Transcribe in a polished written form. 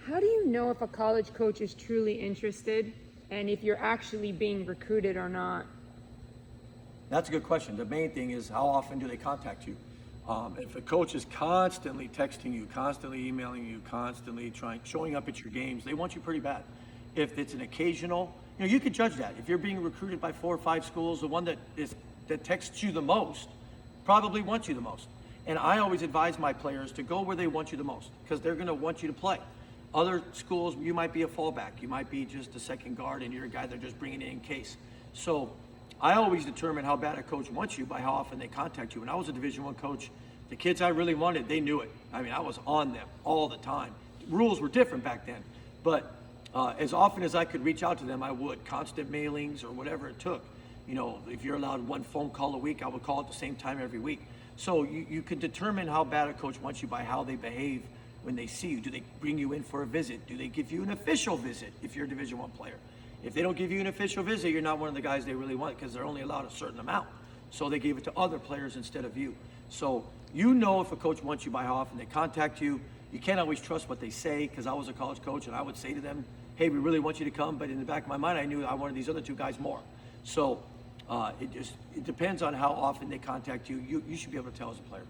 How do you know if a college coach is truly interested and if you're actually being recruited or not? That's a good question. The main thing is, how often do they contact you? If a coach is constantly texting you, constantly emailing you, constantly showing up at your games, they want you pretty bad. If it's an occasional, you can judge that. If you're being recruited by 4 or 5 schools, the one that texts you the most probably wants you the most. And I always advise my players to go where they want you the most, because they're going to want you to play. Other schools, you might be a fallback. You might be just a second guard, and you're a guy they're just bringing in case. So I always determine how bad a coach wants you by how often they contact you. When I was a Division I coach, the kids I really wanted, they knew it. I mean, I was on them all the time. Rules were different back then, but as often as I could reach out to them, I would. Constant mailings or whatever it took. If you're allowed 1 phone call a week, I would call at the same time every week. So you can determine how bad a coach wants you by how they behave when they see you. Do they bring you in for a visit? Do they give you an official visit if you're a Division I player? If they don't give you an official visit, you're not one of the guys they really want, because they're only allowed a certain amount. So they gave it to other players instead of you. So if a coach wants you by how often they contact you. You can't always trust what they say, because I was a college coach and I would say to them, hey, we really want you to come. But in the back of my mind, I knew I wanted these other 2 guys more. So it depends on how often they contact you. You should be able to tell as a player.